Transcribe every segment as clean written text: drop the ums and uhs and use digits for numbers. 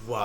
What's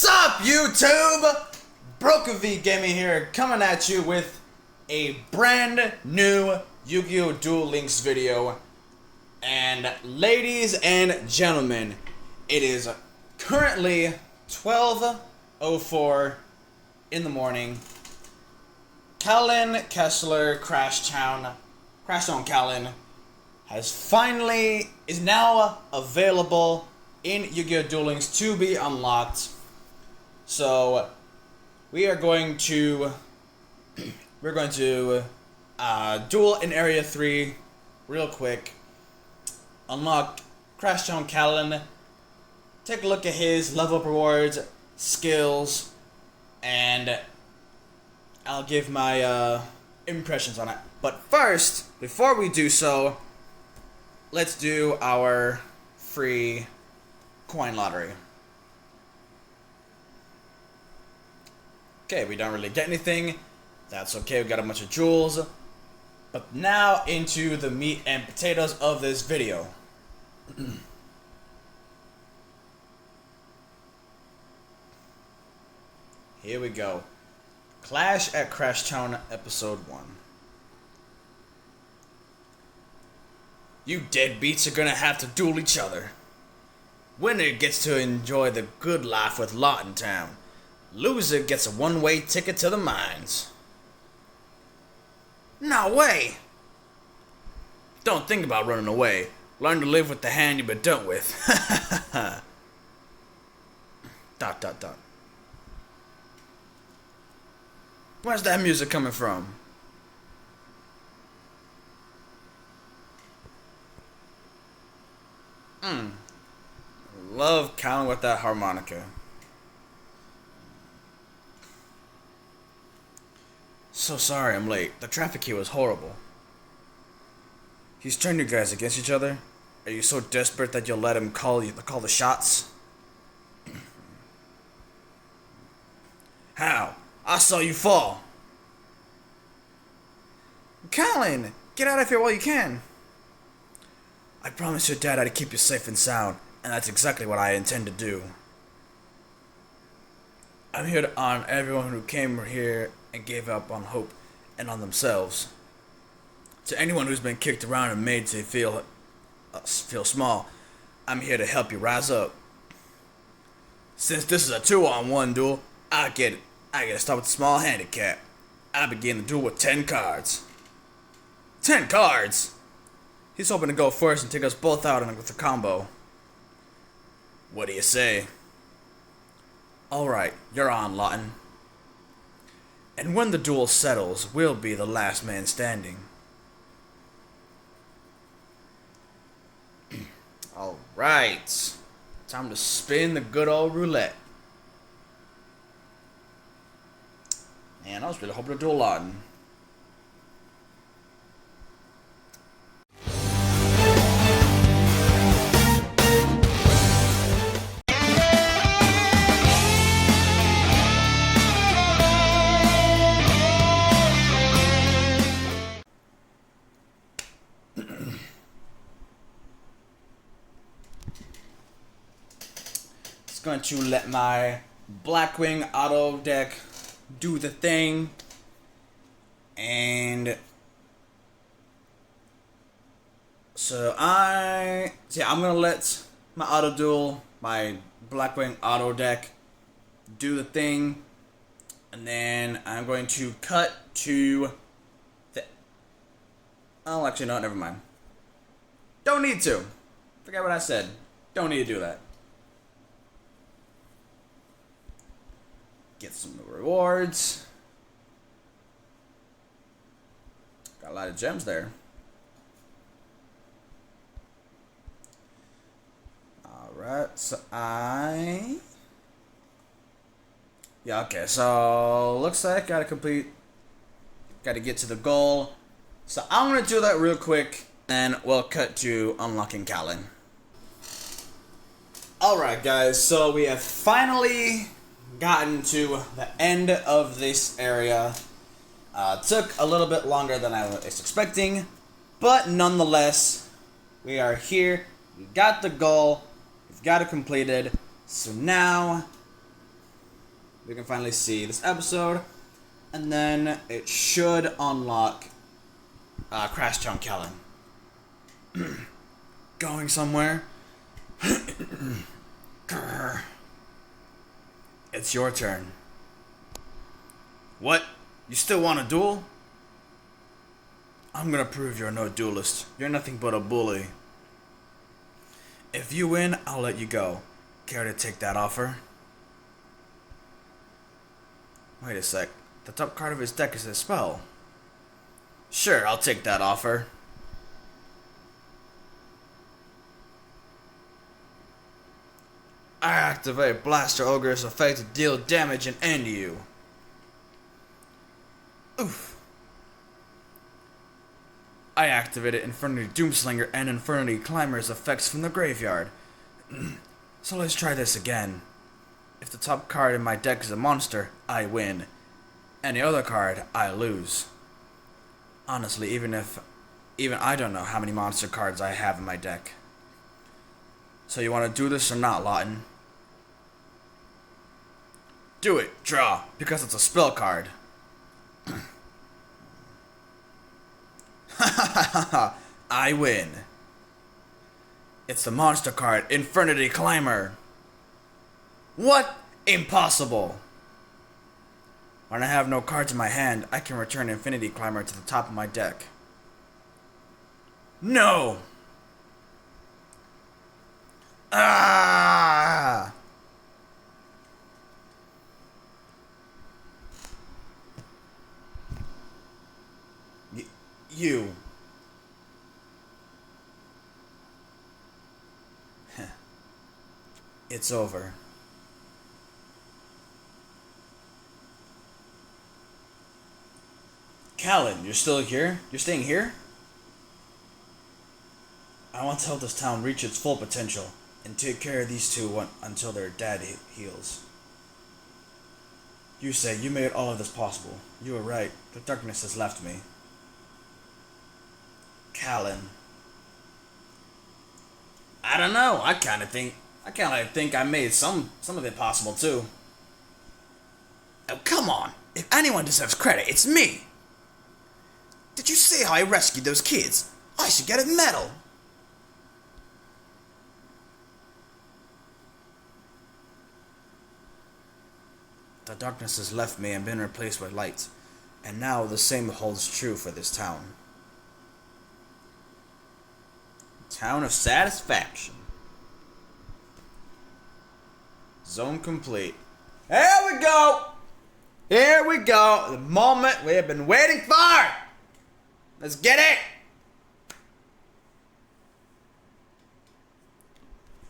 up, YouTube? Broken V Gaming here, coming at you with a brand new Yu-Gi-Oh! Duel Links video. And ladies and gentlemen, it is currently 12:04 in the morning. KALIN Kessler Crashtown KALIN is now available in Yu-Gi-Oh! Duel Links to be unlocked. So we are going to duel in Area 3 real quick. Unlock Crashtown KALIN. Take a look at his level up rewards, skills, and I'll give my impressions on it. But first, before we do so, let's do our free coin lottery. Okay, we don't really get anything. That's okay, we got a bunch of jewels. But now into the meat and potatoes of this video. Here we go. Clash at Crashtown Episode 1. You deadbeats are gonna have to duel each other. Winner gets to enjoy the good life with Lot in town. Loser gets a one-way ticket to the mines. No way! Don't think about running away. Learn to live with the hand you've been dealt with. Dot dot dot. Where's that music coming from? Love counting with that harmonica. So sorry I'm late. The traffic here was horrible. He's turned you guys against each other? Are you so desperate that you'll let him call the shots? How? I saw you fall. KALIN, get out of here while you can. I promised your dad I'd keep you safe and sound, and that's exactly what I intend to do. I'm here to honor everyone who came here and gave up on hope and on themselves. To anyone who's been kicked around and made to feel small, I'm here to help you rise up. Since this is a 2-on-1 duel, I get to start with a small handicap. I begin the duel with 10 cards. 10 cards? He's hoping to go first and take us both out with a combo. What do you say? Alright, you're on, Lawton. And when the duel settles, we'll be the last man standing. Alright. Time to spin the good old roulette. Man, I was really hoping to duel Lawton. Going to let my Blackwing auto deck do the thing, and so I'm gonna let my auto duel, my Blackwing auto deck do the thing, and then I'm going to cut to the oh, actually no, never mind, don't need to, forget what I said, don't need to do that. Get some rewards. Got a lot of gems there. Alright, so okay, so looks like gotta get to the goal. So I'm gonna do that real quick, and we'll cut to unlocking KALIN. Alright guys, so we have finally gotten to the end of this area. Took a little bit longer than I was expecting, but nonetheless, we are here You got the goal. You've got it completed. So now we can finally see this episode, and then it should unlock Crashtown KALIN. Going somewhere? It's your turn. What? You still want a duel? I'm gonna prove you're no duelist. You're nothing but a bully. If you win, I'll let you go. Care to take that offer? Wait a sec. The top card of his deck is a spell. Sure, I'll take that offer. I activate Blaster Ogre's effect to deal damage and end you. Oof. I activated Infernity Doomslinger and Infernity Climber's effects from the graveyard. So let's try this again. If the top card in my deck is a monster, I win. Any other card, I lose. Honestly, even I don't know how many monster cards I have in my deck. So you want to do this or not, Lawton? Do it, draw, because it's a spell card. I win. It's the monster card, Infernity Climber. What? Impossible. When I have no cards in my hand, I can return Infinity Climber to the top of my deck. No! Ah! You. It's over. KALIN, you're still here? You're staying here? I want to help this town reach its full potential and take care of these two until their dad heals. You say you made all of this possible. You were right. The darkness has left me. KALIN. I don't know. I kind of think I made some of it possible too. Oh, come on. If anyone deserves credit, it's me. Did you see how I rescued those kids? I should get a medal. The darkness has left me and been replaced with light, and now the same holds true for this town. Town of Satisfaction. Zone complete. Here we go! Here we go! The moment we have been waiting for! Let's get it!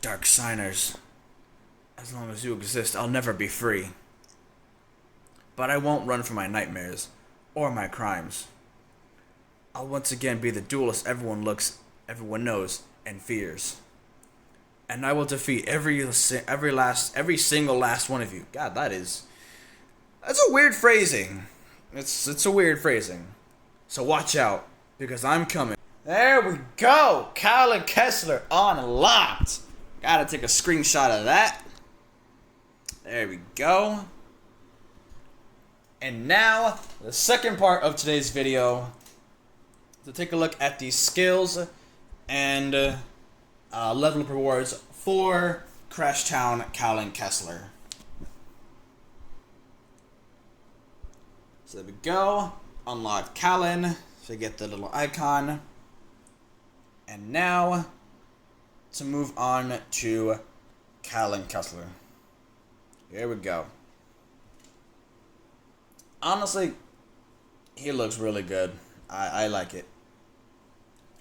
Dark Signers. As long as you exist, I'll never be free. But I won't run from my nightmares, or my crimes. I'll once again be the duelist everyone knows, and fears. And I will defeat every single last one of you. God, that's a weird phrasing. It's a weird phrasing. So watch out, because I'm coming. There we go! KALIN Kessler unlocked! Gotta take a screenshot of that. There we go. And now, the second part of today's video, to take a look at the skills and level up rewards for Crashtown KALIN Kessler. So there we go. Unlock KALIN. So you get the little icon. And now, to move on to KALIN Kessler. Here we go. Honestly, he looks really good. I like it.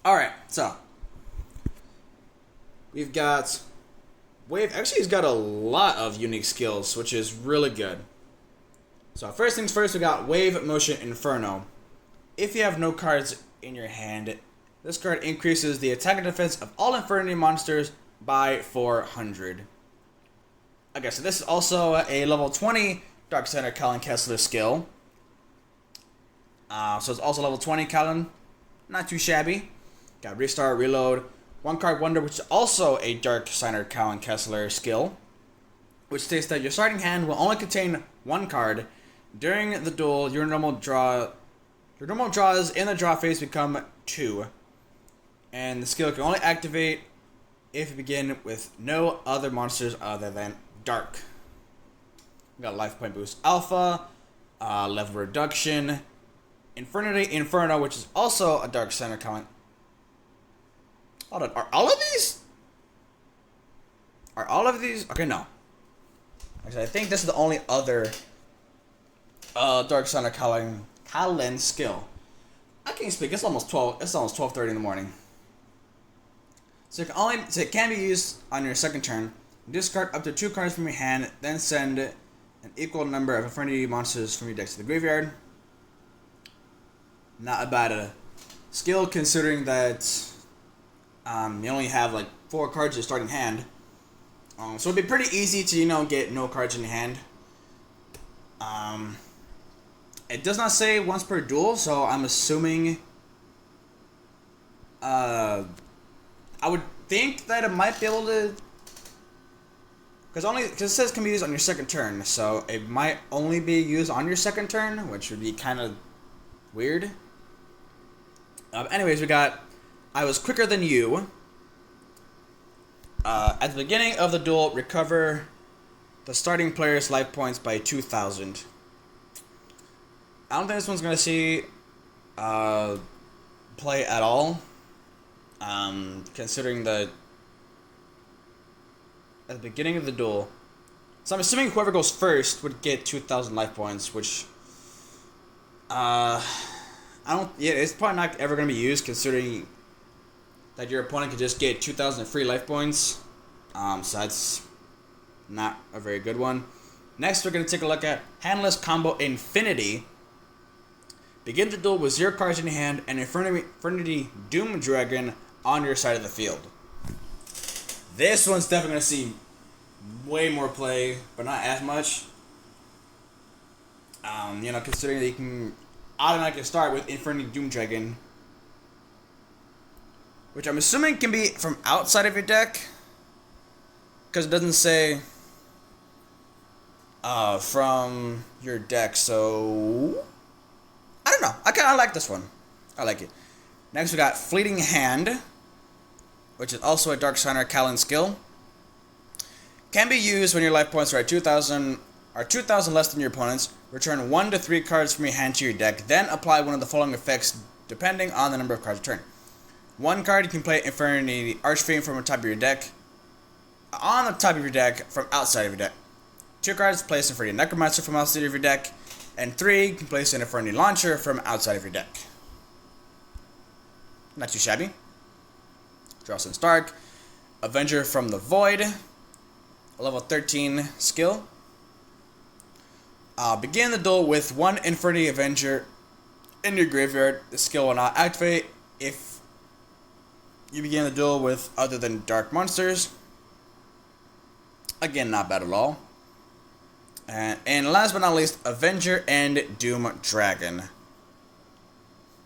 Alright, so we've got Wave. Actually, he's got a lot of unique skills, which is really good. So first things first, we got Wave Motion Inferno. If you have no cards in your hand, this card increases the attack and defense of all Infinity monsters by 400. Okay, so this is also a level 20 Dark Center KALIN Kessler skill. So it's also level 20 KALIN. Not too shabby. Got Restart, Reload, One card wonder, which is also a Dark Signer Kalin Kessler skill, which states that your starting hand will only contain one card. During the duel, your normal draws in the draw phase become 2, and the skill can only activate if you begin with no other monsters other than Dark. We got Life Point Boost Alpha, Level Reduction, Inferno, which is also a Dark Signer Kalin. Hold on, are all of these? Okay, no. Actually, I think this is the only other Dark Signer Kalin skill. I can't speak. It's almost 12:30 in the morning. So it can be used on your second turn. Discard up to 2 cards from your hand, then send an equal number of Infinity monsters from your deck to the graveyard. Not a bad skill, considering that you only have like 4 cards in your starting hand. So it'd be pretty easy to, get no cards in your hand. It does not say once per duel, so I'm assuming I would think that it might be able to, because it says can be used on your second turn, so it might only be used on your second turn, which would be kind of weird. Anyways, we got I was quicker than you. At the beginning of the duel, recover the starting player's life points by 2,000. I don't think this one's gonna see play at all. Considering that at the beginning of the duel, so I'm assuming whoever goes first would get 2,000 life points, which it's probably not ever gonna be used, considering that your opponent could just get 2,000 free life points. So that's not a very good one. Next, we're gonna take a look at Handless Combo Infinity. Begin the duel with 0 cards in your hand and Infinity Doom Dragon on your side of the field. This one's definitely going to see way more play, but not as much. Considering that you can automatically start with Infinity Doom Dragon, which I'm assuming can be from outside of your deck, because it doesn't say from your deck, so I don't know. I kind of like this one. I like it. Next, we got Fleeting Hand, which is also a Dark Signer Kalin skill. Can be used when your life points are at 2,000 less than your opponent's. Return 1 to 3 cards from your hand to your deck. Then apply one of the following effects depending on the number of cards returned. 1 card, you can play Infinity Archfiend from the top of your deck. On the top of your deck from outside of your deck. 2 cards, place Infinity Necromancer from outside of your deck. And 3, you can place an Infinity Launcher from outside of your deck. Not too shabby. Draw some Stark. Avenger from the Void. A level 13 skill. Begin the duel with 1 Infinity Avenger in your graveyard. The skill will not activate if you begin the duel with other than dark monsters. Again, not bad at all. And last but not least, Avenger and Doom Dragon.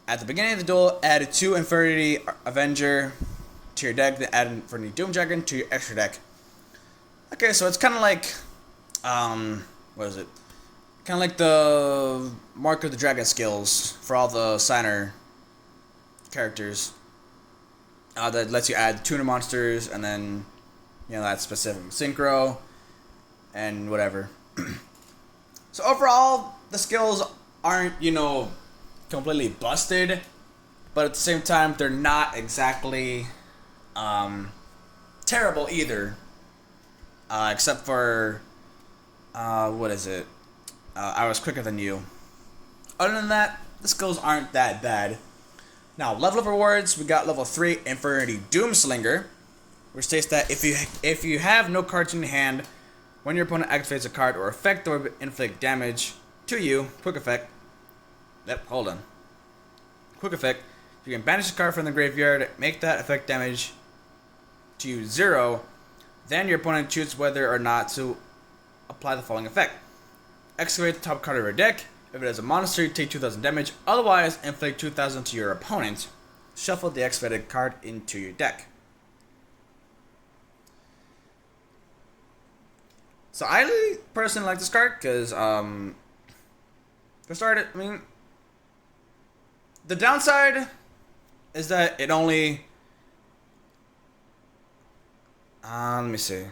At the beginning of the duel, add 2 Infinity Avenger to your deck, then add Infinity Doom Dragon to your extra deck. Okay, so it's kind of like, what is it? Kind of like the Mark of the Dragon skills for all the Signer characters. That lets you add tuner monsters and then, that specific synchro and whatever. So overall, the skills aren't, completely busted, but at the same time, they're not exactly terrible either. Except for, what is it? I was quicker than you. Other than that, the skills aren't that bad. Now, level up rewards, we got level 3 Infinity Doomslinger, which states that if you have no cards in your hand, when your opponent activates a card or effect that will inflict damage to you, quick effect. Hold on. Quick effect. You can banish a card from the graveyard, make that effect damage to you 0. Then your opponent chooses whether or not to apply the following effect. Excavate the top card of your deck. If it is a monster, you take 2,000 damage. Otherwise, inflict 2,000 to your opponent. Shuffle the excavated card into your deck. So I personally like this card because, to start it, I mean, the downside is that it only, let me see.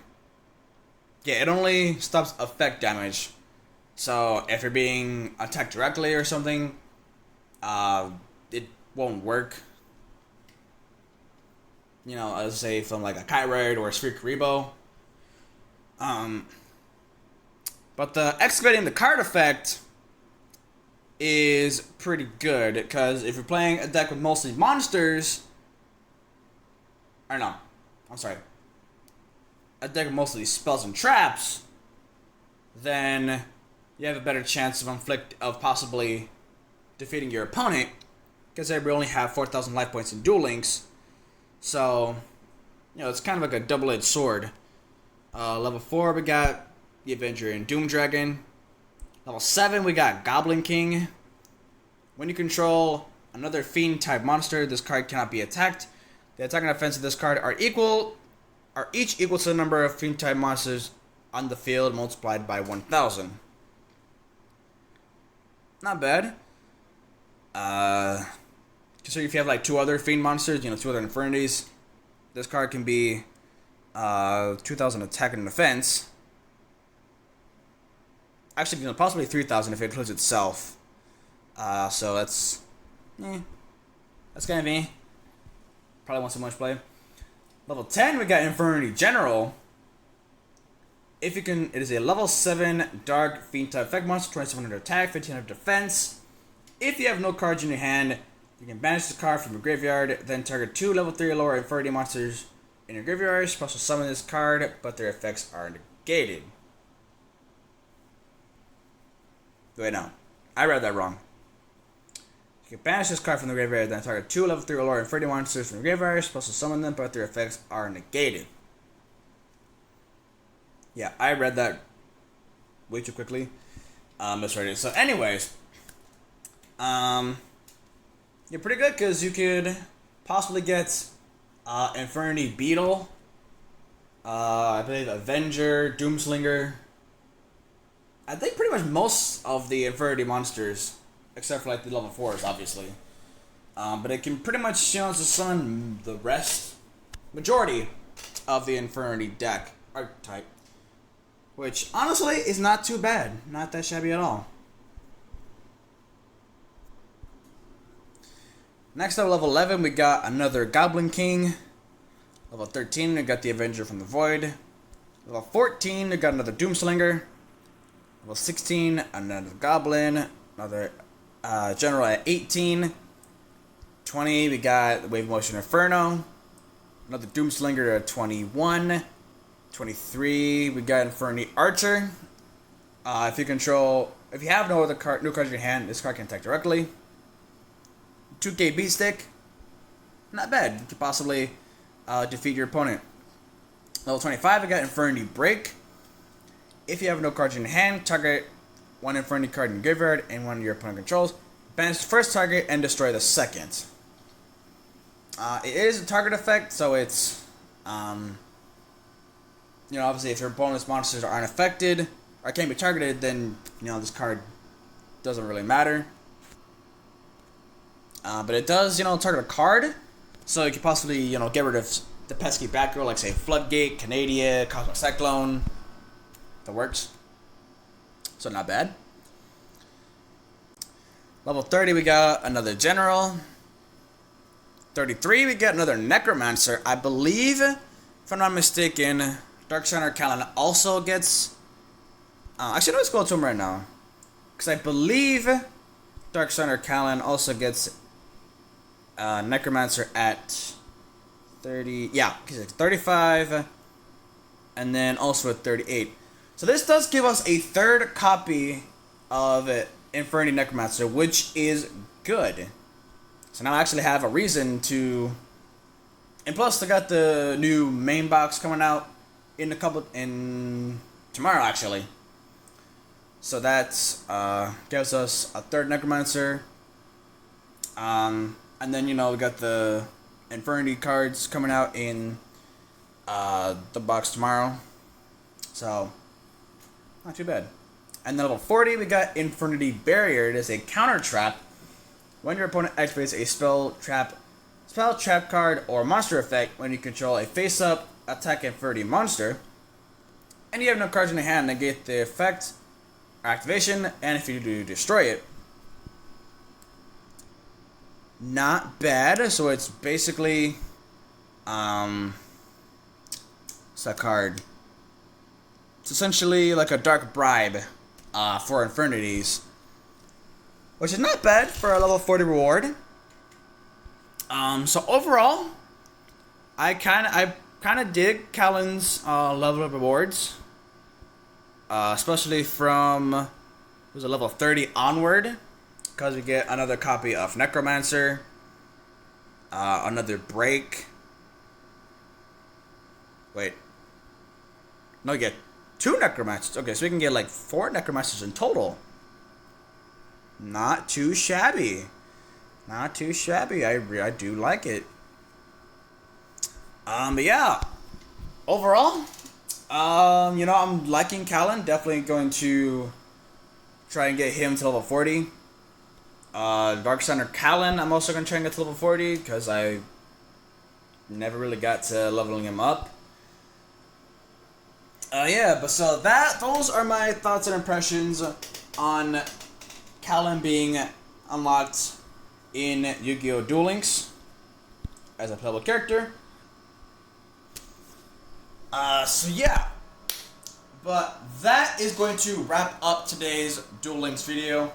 Yeah, it only stops effect damage. So if you're being attacked directly or something, it won't work. You know, let's say from like a Kyriad or a Sphere Karibo. But the excavating the card effect is pretty good because if you're playing a deck with mostly monsters, or no, I'm sorry, a deck with mostly spells and traps, then you have a better chance of possibly defeating your opponent because they only have 4,000 life points in Duel Links. So, you know, it's kind of like a double-edged sword. Level 4, we got the Avenger and Doom Dragon. Level 7, we got Goblin King. When you control another Fiend-type monster, this card cannot be attacked. The attack and defense of this card are each equal to the number of Fiend-type monsters on the field multiplied by 1,000. Not bad. So if you have like two other Fiend monsters, you know, two other Infernities, this card can be 2,000 attack and defense. Actually, you know, possibly 3,000 if it includes itself. So that's kind of me. Probably won't so much play. Level 10, we got Infernity General. If you can, it is a level 7 Dark Fiend type effect monster, 2,700 attack, 1,500 defense. If you have no cards in your hand, you can banish the card from your graveyard, then target 2 level 3 or lower Infernity monsters in your graveyard. Special summon this card, but their effects are negated. Wait, no. I read that wrong. You can banish this card from the graveyard, then target 2 level 3 or lower Infernity monsters from the graveyard. Special summon them, but their effects are negated. Yeah, I read that way too quickly. Misread it. So, anyways, you're pretty good because you could possibly get Infernity Beetle, I believe Avenger, Doomslinger. I think pretty much most of the Infernity monsters, except for like the level 4s, obviously. But it can pretty much summon the majority of the Infernity deck archetype. Which, honestly, is not too bad. Not that shabby at all. Next up, level 11, we got another Goblin King. Level 13, we got the Avenger from the Void. Level 14, we got another Doomslinger. Level 16, another Goblin. Another General at 18. 20, we got Wave Motion Inferno. Another Doomslinger at 21. 23, we got Infernity Archer. If you have no other new cards in your hand, this card can attack directly. 2K Beat Stick, not bad. You could possibly defeat your opponent. Level 25, we got Infernity Break. If you have no cards in your hand, target one Infernity card in your graveyard and one your opponent controls. Banish the first target and destroy the second. It is a target effect, so it's you know, obviously if your opponent's monsters are unaffected or can't be targeted, then, you know, this card doesn't really matter. But it does, you know, target a card, so you could possibly, you know, get rid of the pesky back row, like, say, Floodgate, Canadia, Cosmic Cyclone. That works. So not bad. Level 30, we got another General. 33, we got another Necromancer. I believe, if I'm not mistaken, Darkshiner KALIN also gets... actually, let's go to him right now. Because I believe Darkshiner KALIN also gets Necromancer at 30... Yeah, 35. And then also at 38. So this does give us a third copy of Infernity Necromancer, which is good. So now I actually have a reason to... And plus, I got the new main box coming out in tomorrow, actually. So that gives us a third Necromancer. And then, you know, we got the Infernity cards coming out in the box tomorrow. So Not too bad. And then level 40, we got Infinity Barrier. It is a counter trap. When your opponent activates a spell, trap card, or monster effect when you control a face-up, attack Infinity monster, and you have no cards in your hand, negate the effect or activation, and if you do, destroy it. Not bad. So it's basically, what's that card? It's essentially like a Dark Bribe for Infinities, which is not bad for a level 40 reward. So overall, I kind of dig KALIN's level of rewards, especially from a level 30 onward, because we get another copy of Necromancer, another break. Wait, no, you get 2 Necromancers. Okay, so we can get like 4 Necromancers in total. Not too shabby. Not too shabby. I do like it. But yeah. Overall, I'm liking KALIN. Definitely going to try and get him to level 40. Dark Center KALIN, I'm also going to try and get to level 40, because I never really got to leveling him up. Yeah, but so those are my thoughts and impressions on KALIN being unlocked in Yu-Gi-Oh! Duel Links as a playable character. So yeah. But that is going to wrap up today's Duel Links video.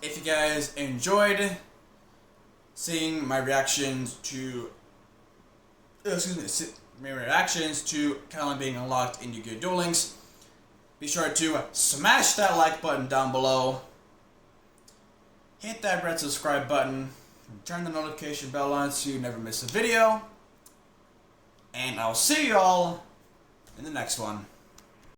If you guys enjoyed seeing my reactions to KALIN being unlocked in Yu-Gi-Oh! Duel Links, be sure to smash that like button down below, hit that red subscribe button, and turn the notification bell on so you never miss a video, and I'll see y'all in the next one.